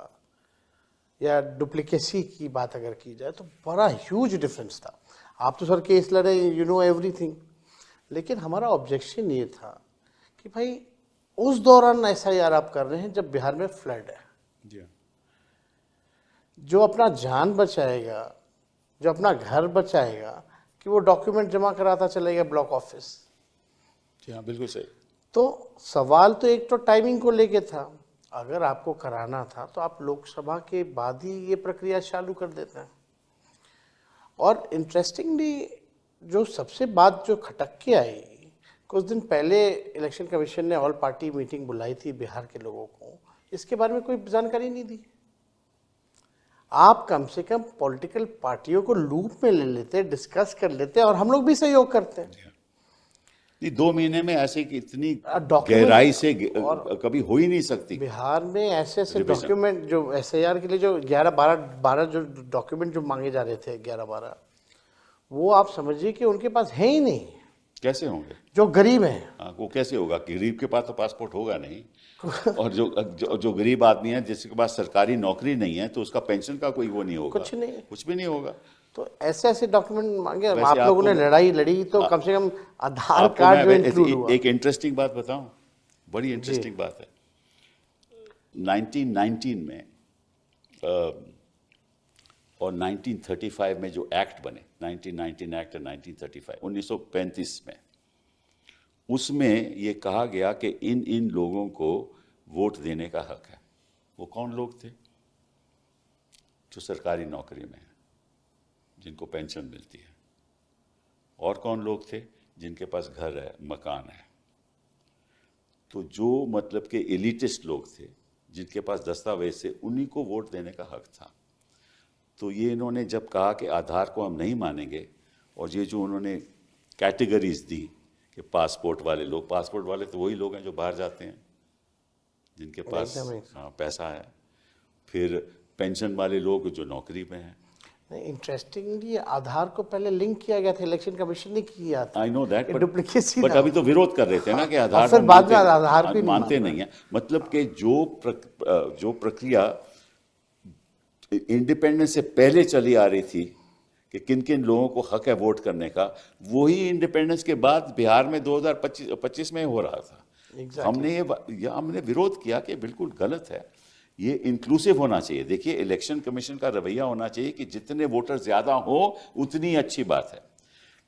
या डुप्लीकेसी की बात अगर की जाए तो बड़ा ह्यूज डिफरेंस था। आप तो सर केस लड़े, यू नो एवरीथिंग, लेकिन हमारा ऑब्जेक्शन ये था कि भाई उस दौरान SIR आप कर रहे हैं जब बिहार में फ्लड है। जो अपना जान बचाएगा, जो अपना घर बचाएगा, कि वो डॉक्यूमेंट जमा कराता चलेगा ब्लॉक ऑफिस। जी हाँ, बिल्कुल सही। तो सवाल तो एक तो टाइमिंग को लेके था, अगर आपको कराना था तो आप लोकसभा के बाद ही ये प्रक्रिया चालू कर देते हैं। और इंटरेस्टिंगली जो सबसे बात जो खटक के आई, कुछ दिन पहले इलेक्शन कमीशन ने ऑल पार्टी मीटिंग बुलाई थी बिहार के लोगों को, इसके बारे में कोई जानकारी नहीं दी। आप कम से कम पॉलिटिकल पार्टियों को लूप में ले लेते, डिस्कस कर लेते, और हम लोग भी सहयोग करते हैं। 2 महीने में ऐसे कि इतनी गहराई से कभी हो ही नहीं सकती। बिहार में ऐसे डॉक्यूमेंट जो SIR के लिए जो 11-12 जो डॉक्यूमेंट जो मांगे जा रहे थे 11-12, वो आप समझिए कि उनके पास है ही नहीं। कैसे होंगे? जो गरीब हैं। वो कैसे होगा? गरीब के पास तो पासपोर्ट होगा नहीं, और जो गरीब आदमी है जिसके पास सरकारी नौकरी नहीं है तो उसका पेंशन का कोई वो नहीं होगा, कुछ भी नहीं होगा। तो ऐसे डॉक्यूमेंट मांगे। आप लोगों ने लड़ाई लड़ी तो कम से कम आधार कार्ड जो इंक्लूड हुआ। एक इंटरेस्टिंग बात बताऊं, बड़ी इंटरेस्टिंग बात है। 1919 में और 1935 में जो एक्ट बने, 1919 एक्ट और 1935, 1935 में, उसमें ये कहा गया कि इन लोगों को वोट देने का हक है। वो कौन लोग थे? जो सरकारी नौकरी में हैं, जिनको पेंशन मिलती है। और कौन लोग थे? जिनके पास घर है, मकान है। तो जो मतलब के एलिटिस्ट लोग थे, जिनके पास दस्तावेज से, उन्हीं को वोट देने का हक था। तो ये इन्होंने जब कहा कि आधार को हम नहीं मानेंगे, और ये जो उन्होंने कैटेगरीज दी कि पासपोर्ट वाले लोग, पासपोर्ट वाले तो वही लोग हैं जो बाहर जाते हैं, जिनके पास पैसा है। फिर पेंशन वाले लोग जो नौकरी में हैं। इंटरेस्टिंगली आधार को पहले लिंक किया गया था, इलेक्शन कमिशन ने किया था। I know that, duplicacy, but अभी तो विरोध कर रहे थे ना कि आधार फिर बाद में आधार भी मानते नहीं है। मतलब कि जो प्रक्रिया इंडिपेंडेंस से पहले चली आ रही थी कि किन किन लोगों को हक है वोट करने का, वही इंडिपेंडेंस के बाद बिहार में 2025 में हो रहा था। हमने विरोध किया कि बिल्कुल गलत है। ये इंक्लूसिव होना चाहिए। देखिए, इलेक्शन कमीशन का रवैया होना चाहिए कि जितने वोटर ज़्यादा हो उतनी अच्छी बात है।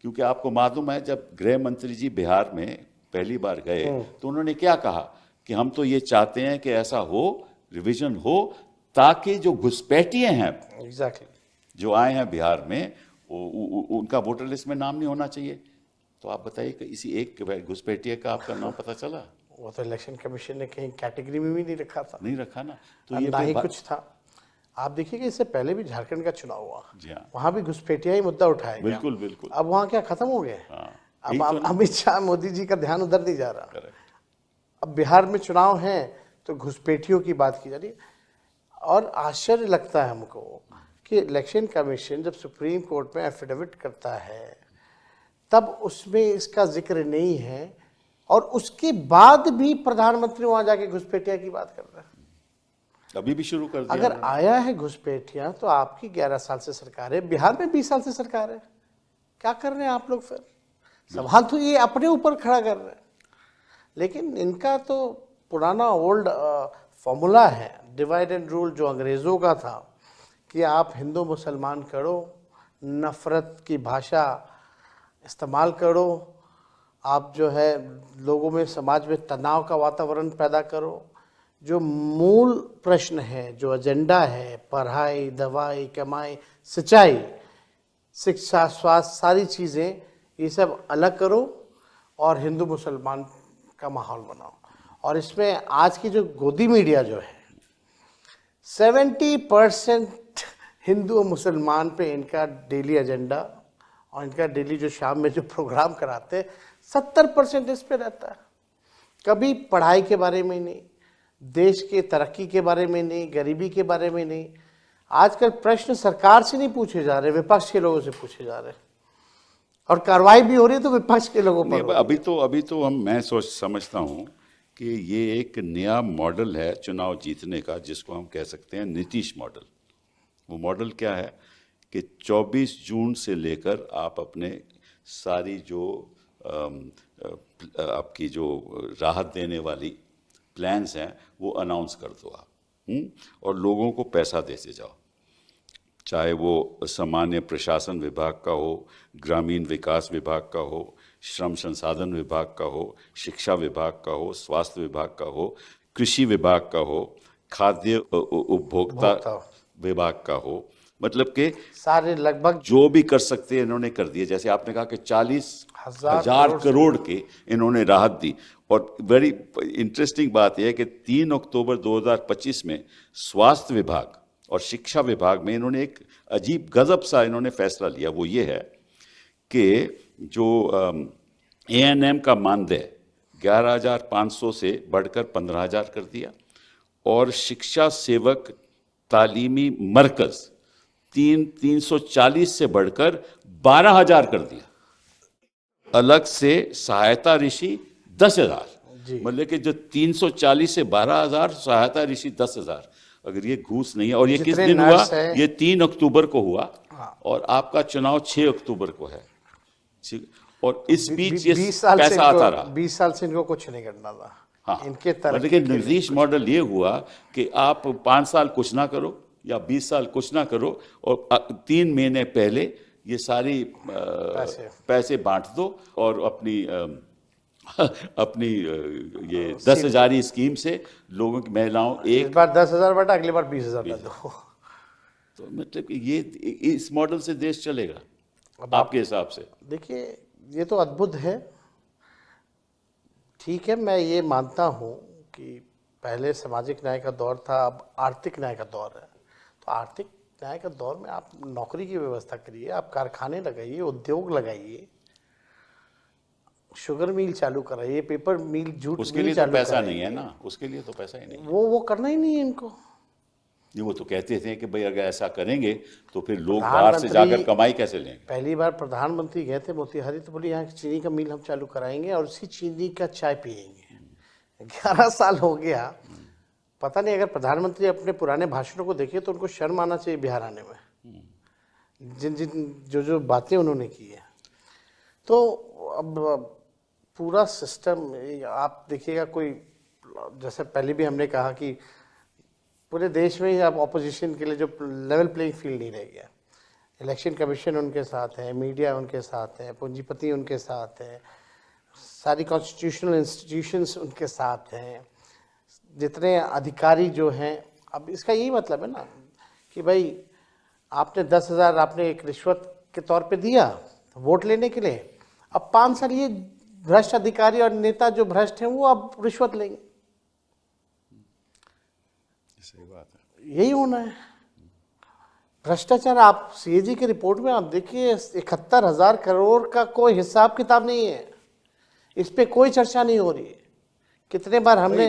क्योंकि आपको मालूम है, जब गृह मंत्री जी बिहार में पहली बार गए तो उन्होंने क्या कहा कि हम तो ये चाहते हैं कि ऐसा हो, रिवीजन हो, ताकि जो घुसपैठिए हैं एग्जैक्टली जो आए हैं बिहार में उनका वोटर लिस्ट में नाम नहीं होना चाहिए। तो आप बताइए कि इसी एक घुसपैठिए का आपका नाम पता चला? वो तो इलेक्शन कमीशन ने कहीं कैटेगरी में भी नहीं रखा था, नहीं रखा ना। तो और ये ना ही फिर कुछ था। आप देखिए कि इससे पहले भी झारखंड का चुनाव हुआ, जी हाँ, वहां भी घुसपैठिया ही मुद्दा उठाया गया। बिल्कुल बिल्कुल। अब वहां क्या खत्म हो गए? हाँ, अब अमित शाह मोदी जी का ध्यान उधर नहीं जा रहा। करेक्ट। अब बिहार में चुनाव है तो घुसपैठियों की बात की जा रही है। और आश्चर्य लगता है हमको कि इलेक्शन कमीशन जब सुप्रीम कोर्ट में एफिडेविट करता है तब उसमें इसका जिक्र नहीं है, और उसके बाद भी प्रधानमंत्री वहां जाके घुसपैठिया की बात कर रहे हैं। अभी भी शुरू कर दिया अगर उन्होंने। आया है घुसपैठिया तो आपकी 11 साल से सरकार है, बिहार में 20 साल से सरकार है, क्या कर रहे हैं आप लोग? फिर सवाल तो ये अपने ऊपर खड़ा कर रहे हैं। लेकिन इनका तो पुराना ओल्ड फॉर्मूला है, डिवाइड एंड रूल, जो अंग्रेज़ों का था कि आप हिंदू मुसलमान करो, नफ़रत की भाषा इस्तेमाल करो, आप जो है लोगों में, समाज में तनाव का वातावरण पैदा करो। जो मूल प्रश्न है, जो एजेंडा है, पढ़ाई, दवाई, कमाई, सिंचाई, शिक्षा, स्वास्थ्य, सारी चीज़ें, ये सब अलग करो और हिंदू मुसलमान का माहौल बनाओ। और इसमें आज की जो गोदी मीडिया जो है, 70% हिंदू और मुसलमान पे इनका डेली एजेंडा, और इनका डेली जो शाम में जो प्रोग्राम कराते हैं 70% इस पे रहता है। कभी पढ़ाई के बारे में नहीं, देश के तरक्की के बारे में नहीं, गरीबी के बारे में नहीं। आजकल प्रश्न सरकार से नहीं पूछे जा रहे, विपक्ष के लोगों से पूछे जा रहे हैं, और कार्रवाई भी हो रही है तो विपक्ष के लोगों पर। अभी तो मैं समझता हूँ कि ये एक नया मॉडल है चुनाव जीतने का, जिसको हम कह सकते हैं नीतीश मॉडल। वो मॉडल क्या है कि 24 जून से लेकर आप अपने सारी जो आपकी जो राहत देने वाली प्लान्स हैं वो अनाउंस कर दो आप, और लोगों को पैसा देते जाओ, चाहे वो सामान्य प्रशासन विभाग का हो, ग्रामीण विकास विभाग का हो, श्रम संसाधन विभाग का हो, शिक्षा विभाग का हो, स्वास्थ्य विभाग का हो, कृषि विभाग का हो, खाद्य उपभोक्ता विभाग का हो। मतलब कि सारे लगभग जो भी कर सकते हैं इन्होंने कर दिए। जैसे आपने कहा कि 40,000 करोड़ के इन्होंने राहत दी। और वेरी इंटरेस्टिंग बात यह है कि 3 अक्टूबर 2025 में स्वास्थ्य विभाग और शिक्षा विभाग में इन्होंने एक अजीब गजब सा इन्होंने फैसला लिया। वो ये है कि जो ANM का मानदेय 11,500 से बढ़कर 15,000 कर दिया, और शिक्षा सेवक तालीमी मरकज 340 से बढ़कर 12,000 कर दिया। अलग से सहायता ऋषि 10,000, मतलब कि जो 340 से 12,000, सहायता ऋषि 10,000। अगर ये घूस नहीं है, और ये किस दिन हुआ? ये 3 अक्टूबर को हुआ, और आपका चुनाव 6 अक्टूबर को है। और इस बीच ये पैसा आता रहा। 20 साल से इनको कुछ नहीं करना था। हाँ, इनके मतलब कि नीतीश मॉडल ये हुआ कि आप 5 साल कुछ ना करो या 20 साल कुछ ना करो, और 3 महीने पहले ये सारी पैसे बांट दो, और अपनी ये 10,000 स्कीम से लोगों की महिलाओं इस बार 10,000 बांटा, अगली बार 20,000 दो। तो मतलब कि ये इस मॉडल से देश चलेगा आपके हिसाब से? देखिए, ये तो अद्भुत है। ठीक है, मैं ये मानता हूँ कि पहले सामाजिक न्याय का दौर था, अब आर्थिक न्याय का दौर है। तो आर्थिक न्याय का दौर में आप नौकरी की व्यवस्था करिए, आप कारखाने लगाइए, उद्योग लगाइए, शुगर मिल चालू कराइए, पेपर मिल, जूट उसके लिए तो पैसा नहीं है ना, उसके लिए तो पैसा ही नहीं। वो करना ही नहीं है इनको। वो तो कहते थे कि भाई अगर ऐसा करेंगे तो फिर लोग बाहर से जाकर कमाई कैसे लेंगे। पहली बार प्रधानमंत्री गए थे मोतिहारी, तो बोले यहाँ चीनी का मिल हम चालू कराएंगे और उसी चीनी का चाय पियेंगे। 11 साल हो गया, पता नहीं। अगर प्रधानमंत्री अपने पुराने भाषणों को देखे तो उनको शर्म आना चाहिए बिहार आने में, जो बातें उन्होंने की है। तो अब पूरा सिस्टम आप देखिएगा, कोई जैसे पहले भी हमने कहा कि पूरे देश में ही अब ऑपोजिशन के लिए जो लेवल प्लेइंग फील्ड नहीं रह गया। इलेक्शन कमीशन उनके साथ है, मीडिया उनके साथ है, पूंजीपति उनके साथ है, सारी कॉन्स्टिट्यूशनल इंस्टीट्यूशंस उनके साथ हैं, जितने अधिकारी जो हैं। अब इसका यही मतलब है ना कि भाई आपने 10,000 आपने एक रिश्वत के तौर पे दिया वोट लेने के लिए, अब 5 साल ये भ्रष्ट अधिकारी और नेता जो भ्रष्ट हैं वो अब रिश्वत लेंगे। सही बात है। यही होना है भ्रष्टाचार। आप सीएजी की रिपोर्ट में आप देखिए 71,000 करोड़ का कोई हिसाब किताब नहीं है, इस पे कोई चर्चा नहीं हो रही है। कितने बार हमने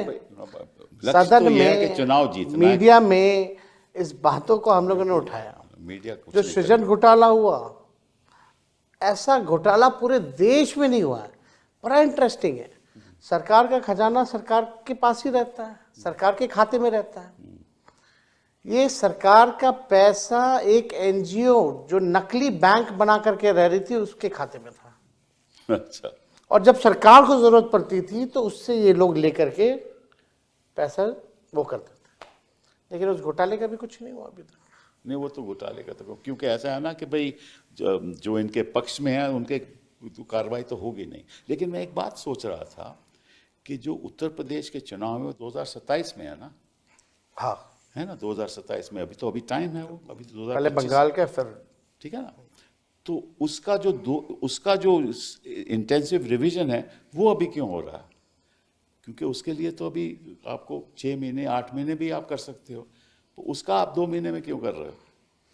सदन तो यह है में, कि चुनाव जीतना मीडिया में इस बातों को हम लोगों ने उठाया। मीडिया कुछ जो नहीं सृजन घोटाला हुआ, ऐसा घोटाला पूरे देश में नहीं हुआ है। बड़ा इंटरेस्टिंग है। सरकार का खजाना सरकार के पास ही रहता है, सरकार के खाते में रहता है। ये सरकार का पैसा एक एनजीओ जो नकली बैंक बना करके रह रही थी उसके खाते में था। अच्छा। और जब सरकार को जरूरत पड़ती थी तो उससे ये लोग लेकर के पैसा वो करते थे। लेकिन उस घोटाले का भी कुछ नहीं हुआ अभी तक। नहीं, वो तो घोटाले का तो, क्योंकि ऐसा है ना कि भाई जो इनके पक्ष में है उनके तो कार्रवाई तो होगी नहीं। लेकिन मैं एक बात सोच रहा था कि जो उत्तर प्रदेश के चुनाव में 2027 में है ना, हाँ, है ना, 2027 में, अभी टाइम है, वो अभी तो 2025 पहले बंगाल का फिर ठीक है ना। तो उसका जो इंटेंसिव रिवीजन है वो अभी क्यों हो रहा है? क्योंकि उसके लिए तो अभी आपको 6 महीने 8 महीने भी आप कर सकते हो, तो उसका आप 2 महीने में क्यों कर रहे हो?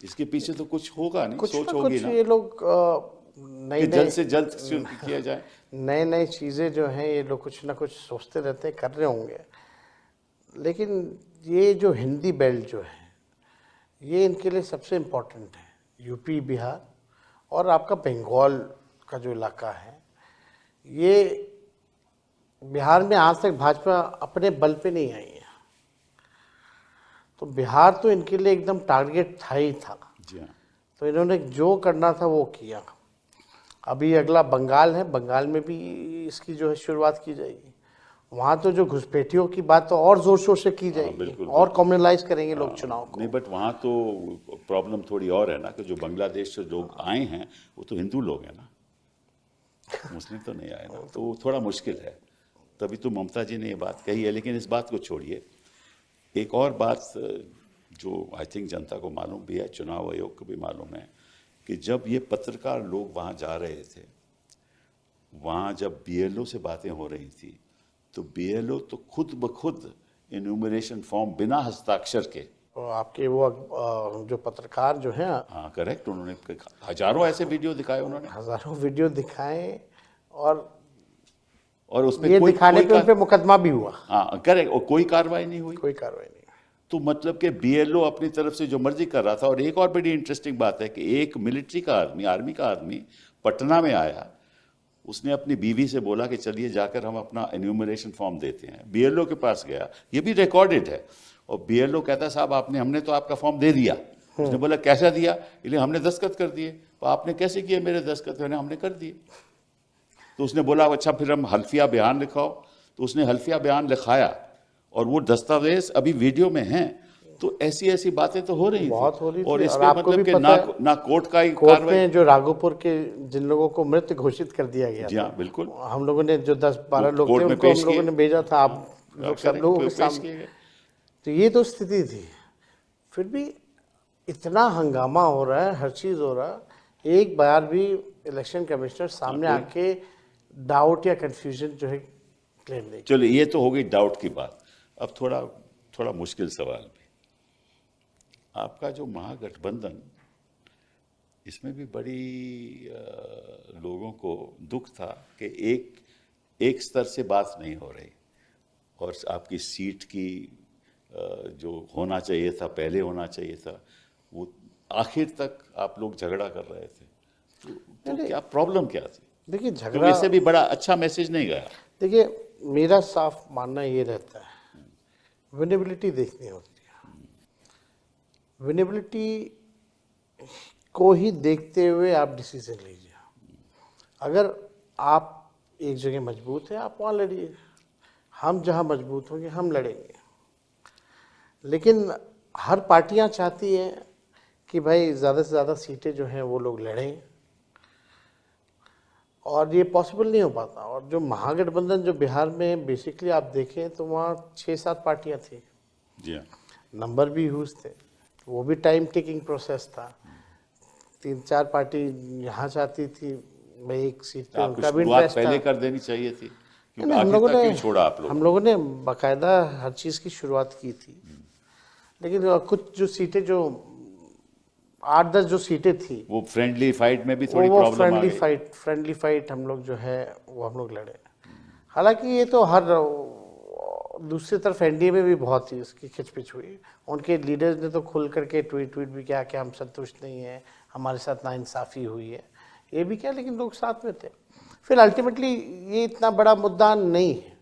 इसके पीछे तो कुछ होगा नहीं, कुछ सोच ना होगी कुछ ना ये लोग कि जल्द से जल्द किया जाए। नए नए चीज़ें जो हैं ये लोग कुछ ना कुछ सोचते रहते हैं, कर रहे होंगे। लेकिन ये जो हिंदी बेल्ट जो है ये इनके लिए सबसे इम्पोर्टेंट है। यूपी, बिहार और आपका बंगाल का जो इलाका है, ये बिहार में आज तक भाजपा अपने बल पे नहीं आई है, तो बिहार तो इनके लिए एकदम टारगेट था ही था। जी हाँ। तो इन्होंने जो करना था वो किया। अभी अगला बंगाल है, बंगाल में भी इसकी जो है शुरुआत की जाएगी। वहाँ तो जो घुसपैठियों की बात तो और जोर शोर से की जाएगी, बिल्कुल, और कम्युनलाइज करेंगे लोग चुनाव को। नहीं, बट वहाँ तो प्रॉब्लम थोड़ी और है ना कि जो बांग्लादेश से लोग आए हैं वो तो हिंदू लोग हैं ना, मुस्लिम तो नहीं आए ना, तो वो थोड़ा मुश्किल है। तभी तो ममता जी ने ये बात कही है। लेकिन इस बात को छोड़िए, एक और बात जो आई थिंक जनता को मालूम भी है, चुनाव आयोग को भी मालूम है, कि जब ये पत्रकार लोग वहाँ जा रहे थे, वहाँ जब बीएलओ से बातें हो रही थी, तो बीएलओ तो खुद ब खुद इन्यूमरेशन फॉर्म बिना हस्ताक्षर के, तो आपके वो जो पत्रकार जो हैं, हाँ करेक्ट, उन्होंने हजारों ऐसे वीडियो दिखाए उन्होंने, हजारों वीडियो दिखाए, और उसमें ये दिखाने पे उन पे मुकदमा भी हुआ, हाँ करेक्ट, और कोई कार्रवाई नहीं हुई। कोई कार्रवाई नहीं। तो मतलब कि बीएलओ अपनी तरफ से जो मर्जी कर रहा था। और एक और बड़ी इंटरेस्टिंग बात है कि एक मिलिट्री का आदमी, आर्मी का आदमी पटना में आया, उसने अपनी बीवी से बोला कि चलिए जाकर हम अपना एन्यूमरेशन फॉर्म देते हैं। बीएलओ के पास गया, ये भी रिकॉर्डेड है, और बीएलओ कहता साहब हमने तो आपका फॉर्म दे दिया। उसने बोला कैसा दिया? इसलिए हमने दस्तखत कर दिए। तो आपने कैसे किए मेरे दस्तखत? हमने कर दिए। तो उसने बोला अच्छा फिर हम हल्फिया बयान लिखाओ। तो उसने हल्फिया बयान लिखाया, और वो दस्तावेज अभी वीडियो में हैं। तो ऐसी ऐसी बातें तो हो रही बहुत हो रही थी। और इस और पे आपको मतलब भी कि पता है, ना कोर्ट का ही कोर्ट कार्रवाई। में जो राघोपुर के जिन लोगों को मृत घोषित कर दिया गया जी हाँ, बिल्कुल। हम लोगों ने जो 10-12 लोग कोर्ट थे में उनको पेश हम लोगों किए। ने भेजा था, आप लोग सब लोगों के पेश सामने। किए गए। तो ये तो स्थिति थी। फिर भी इतना हंगामा हो रहा है, हर चीज़ हो रहा है, एक बार भी इलेक्शन कमिश्नर सामने आके डाउट या कंफ्यूजन जो है क्लेम नहीं। चलिए, ये तो हो गई डाउट की बात। अब थोड़ा मुश्किल सवाल भी, आपका जो महागठबंधन, इसमें भी बड़ी लोगों को दुख था कि एक स्तर से बात नहीं हो रही, और आपकी सीट की जो होना चाहिए था, पहले होना चाहिए था, वो आखिर तक आप लोग झगड़ा कर रहे थे। तो क्या प्रॉब्लम क्या थी? देखिए, तो झगड़ा इससे भी बड़ा अच्छा मैसेज नहीं गया। देखिए, मेरा साफ मानना ये रहता है, विनेबिलिटी देखनी होती है। विनेबिलिटी को ही देखते हुए आप डिसीजन लीजिए। अगर आप एक जगह मजबूत हैं, आप वहाँ लड़िए। हम जहाँ मजबूत होंगे हम लड़ेंगे। लेकिन हर पार्टियां चाहती हैं कि भाई ज़्यादा से ज़्यादा सीटें जो हैं वो लोग लड़ें, और ये पॉसिबल नहीं हो पाता। और जो महागठबंधन जो बिहार में बेसिकली आप देखें तो वहाँ 6-7 पार्टियां थी, जी हाँ। नंबर भी ह्यूज थे, वो भी टाइम टेकिंग प्रोसेस था। 3-4 पार्टी यहाँ चाहती थी भाई एक सीट तो पे, आपको उनका भी शुरुआत इंटरेस्ट था। पहले कर देनी चाहिए थी, क्योंकि नहीं, आखिर तक क्यों छोड़ा आप लोगों हम ने? लोगों ने बाकायदा हर चीज़ की शुरुआत की थी, लेकिन कुछ जो सीटें जो 8-10 जो सीटें थी वो फ्रेंडली फाइट में भी थोड़ी वो प्रॉब्लम आ गई। फ्रेंडली फाइट हम लोग जो है वो हम लोग लड़े। हालांकि ये तो हर दूसरी तरफ एनडीए में भी बहुत ही इसकी खिचपिच हुई। उनके लीडर्स ने तो खुल करके ट्वीट भी किया कि हम संतुष्ट नहीं हैं, हमारे साथ नाइंसाफ़ी हुई है, ये भी क्या, लेकिन लोग साथ में थे। फिर अल्टीमेटली ये इतना बड़ा मुद्दा नहीं है।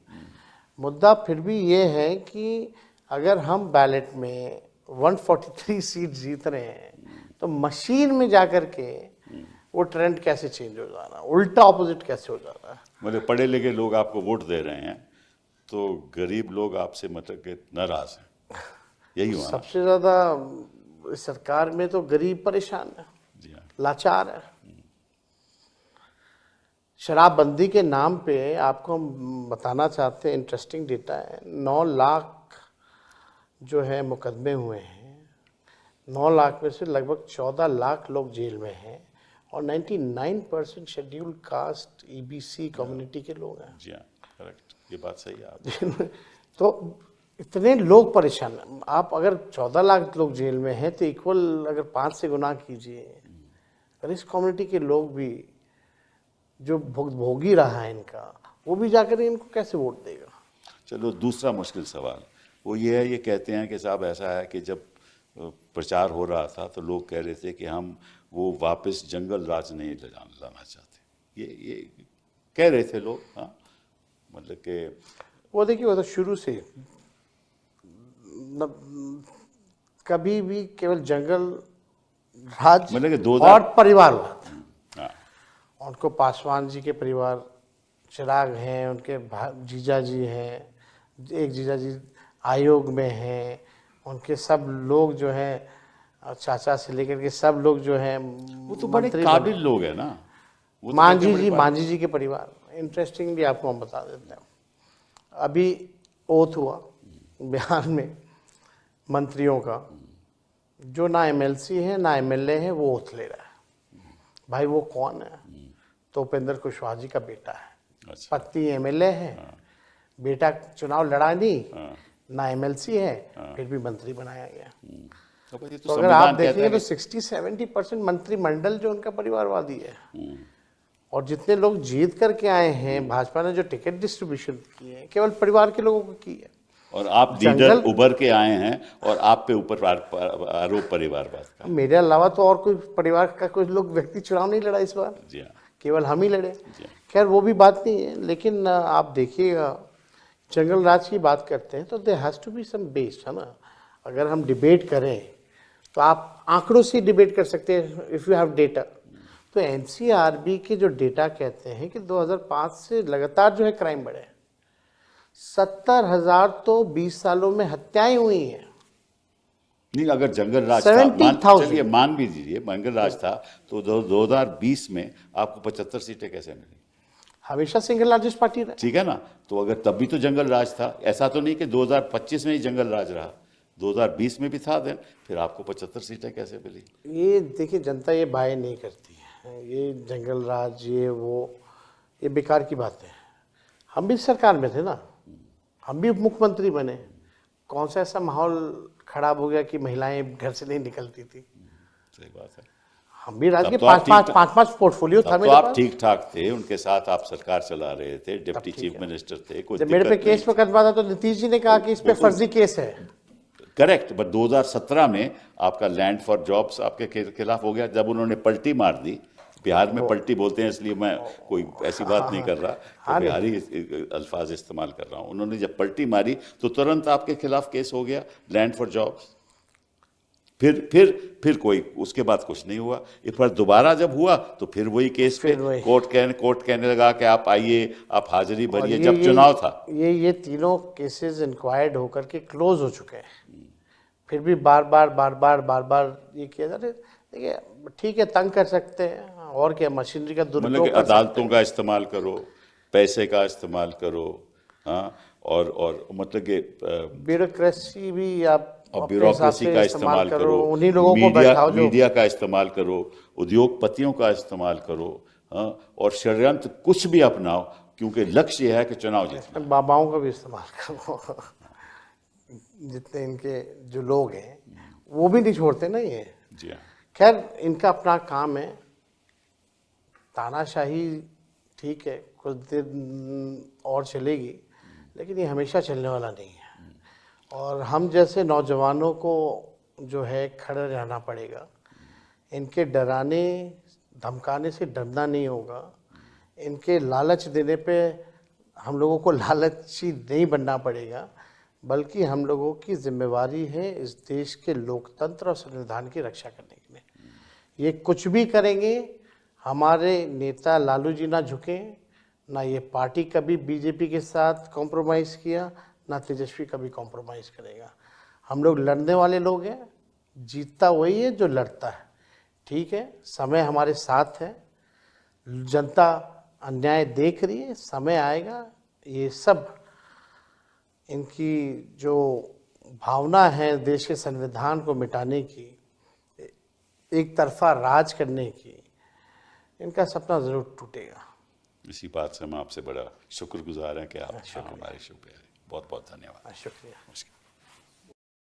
मुद्दा फिर भी ये है कि अगर हम बैलेट में 143 सीट जीत रहे हैं तो मशीन में जाकर के वो ट्रेंड कैसे चेंज हो जाना, उल्टा ऑपोजिट कैसे हो जाना। मतलब पढ़े लिखे लोग आपको वोट दे रहे हैं तो गरीब लोग आपसे मतलब कि नाराज हैं, यही हुआ ना? सबसे ज़्यादा सरकार में तो गरीब परेशान है, जी हाँ। लाचार है। शराबबंदी के नाम पे आपको हम बताना चाहते हैं, इंटरेस्टिंग डेटा है, 9 लाख जो है मुकदमे हुए हैं, 9 लाख में से लगभग 14 लाख लोग जेल में हैं, और 99% शेड्यूल्ड कास्ट ईबीसी कम्युनिटी के लोग हैं। जी हाँ, करेक्ट, ये बात सही है आपकी। तो इतने लोग परेशान हैं। आप अगर 14 लाख लोग जेल में हैं तो इक्वल अगर 5 से गुना कीजिए, अगर इस कम्युनिटी के लोग भी जो भोगी रहा है इनका, वो भी जाकर इनको कैसे वोट देगा? चलो दूसरा मुश्किल सवाल वो ये है, ये कहते हैं कि साहब ऐसा है कि जब प्रचार हो रहा था तो लोग कह रहे थे कि हम वो वापस जंगल राज नहीं लाना चाहते, ये कह रहे थे लोग। हाँ, मतलब कि वो देखिए, वो तो शुरू से कभी भी केवल जंगल राज मतलब कि और परिवारवाद। हाँ, उनको पासवान जी के परिवार, चिराग हैं, उनके जीजा जी हैं, एक जीजा जी आयोग में हैं, उनके सब लोग जो हैं चाचा से लेकर के सब लोग जो हैं वो तो बड़े काबिल लोग हैं ना। वो तो मांझी जी के परिवार। इंटरेस्टिंगली आपको हम बता देते हैं, अभी ओथ हुआ बिहार में मंत्रियों का, जो ना एमएलसी है ना एमएलए है वो ओथ ले रहा है। भाई वो कौन है? तो उपेंद्र कुशवाहा जी का बेटा है। अच्छा। पत्नी एमएलए है, बेटा चुनाव लड़ा नहीं, ना एमएलसी है, फिर भी मंत्री बनाया गया। तो तो अगर आप देखेंगे तो 60-70% मंत्रिमंडल जो उनका परिवारवादी है। और जितने लोग जीत करके आए हैं, भाजपा ने जो टिकट डिस्ट्रीब्यूशन की है केवल परिवार के लोगों को की है। और आप लीडर उभर के आए हैं और आप पे ऊपर आरोप परिवारवाद का। मेरे अलावा तो और कोई परिवार का कोई लोग व्यक्ति चुनाव नहीं लड़ा इस बार। जी हाँ, केवल हम ही लड़े। खैर वो भी बात नहीं है, लेकिन आप देखिएगा जंगल राज की बात करते हैं तो there has to be some base, है ना। अगर हम डिबेट करें तो आप आंकड़ों से डिबेट कर सकते हैं इफ़ यू हैव डेटा। तो एनसीआरबी के जो डेटा कहते हैं कि 2005 से लगातार जो है क्राइम बढ़े हैं। 70,000 तो 20 सालों में हत्याएं हुई हैं। नहीं, अगर जंगल राज चलिए मान भी दीजिए जंगल राज था तो 2020 में आपको 75 सीटें कैसे मिली? हमेशा सिंगल लार्जेस्ट पार्टी रहा। ठीक है ना, तो अगर तब भी तो जंगल राज था, ऐसा तो नहीं कि 2025 में ही जंगल राज रहा, 2020 में भी था देन, फिर आपको 75 सीटें कैसे मिली? ये देखिए, जनता ये बाय नहीं करती है, ये जंगल राज ये वो, ये बेकार की बात है। हम भी सरकार में थे ना, हम भी मुख्यमंत्री बने, कौन सा ऐसा माहौल खराब हो गया कि महिलाएं घर से नहीं निकलती थी? सही बात है। हम भी राज्य के 5-5 पोर्टफोलियो था मेरे पास। आप ठीक ठाक थे, उनके साथ आप सरकार चला रहे थे, डिप्टी चीफ मिनिस्टर थे, कोई जब मेरे पे केस मुकदमा था तो नीतीश जी ने कहा कि इस पे फर्जी केस है। करेक्ट, बट 2017 में आपका लैंड फॉर जॉब्स आपके खिलाफ हो गया, जब उन्होंने पलटी मार दी। बिहार में पलटी बोलते हैं, इसलिए मैं कोई ऐसी बात नहीं कर रहा, तो बिहारी अल्फाज इस्तेमाल कर रहा हूँ। उन्होंने जब पलटी मारी तो तुरंत आपके खिलाफ केस हो गया, लैंड फॉर जॉब्स। फिर कोई उसके बाद कुछ नहीं हुआ। एक बार दोबारा जब हुआ तो फिर वही केस पे कोर्ट कहने लगा कि आप आइए, आप हाजिरी भरिए, जब चुनाव था। ये तीनों केसेस इंक्वायर्ड होकर के क्लोज हो चुके हैं। फिर भी बार बार ये किया जा रहा है। देखिए ठीक है, तंग कर सकते हैं, और क्या, मशीनरी का मतलब दुरुपयोग कि कर सकते अदालतों का इस्तेमाल करो, पैसे का इस्तेमाल करो, हाँ, और मतलब कि हैं। ब्यूरोक्रेसी भी आप और अपने हिसाब ब्यूरोक्रेसी से का इस्तेमाल इस्तेमाल करो, उन्हीं लोगों को मीडिया बैठाओ जो मीडिया का इस्तेमाल करो, उद्योगपतियों का इस्तेमाल करो, हाँ, और षड्यंत्र कुछ भी अपनाओ, क्योंकि लक्ष्य यह है कि चुनाव जीतना। बाबाओं का भी इस्तेमाल करो। जितने इनके जो लोग हैं वो भी नहीं छोड़ते ना ये। जी हाँ। खैर इनका अपना काम है, तानाशाही ठीक है, कुछ दिन और चलेगी, लेकिन ये हमेशा चलने वाला नहीं है। और हम जैसे नौजवानों को जो है खड़े रहना पड़ेगा। इनके डराने धमकाने से डरना नहीं होगा, इनके लालच देने पे हम लोगों को लालची नहीं बनना पड़ेगा, बल्कि हम लोगों की जिम्मेवारी है इस देश के लोकतंत्र और संविधान की रक्षा करने के लिए। ये कुछ भी करेंगे, हमारे नेता लालू जी ना झुके, ना ये पार्टी कभी बीजेपी के साथ कॉम्प्रोमाइज़ किया, ना तेजस्वी कभी कॉम्प्रोमाइज़ करेगा। हम लोग लड़ने वाले लोग हैं, जीतता वही है जो लड़ता है। ठीक है, समय हमारे साथ है, जनता अन्याय देख रही है, समय आएगा ये सब इनकी जो भावना है देश के संविधान को मिटाने की, एक तरफा राज करने की, इनका सपना ज़रूर टूटेगा। इसी बात से हम आपसे बड़ा शुक्रगुजार हैं कि आप हमारे शो पे आए। बहुत बहुत धन्यवाद। शुक्रिया। नमस्कार।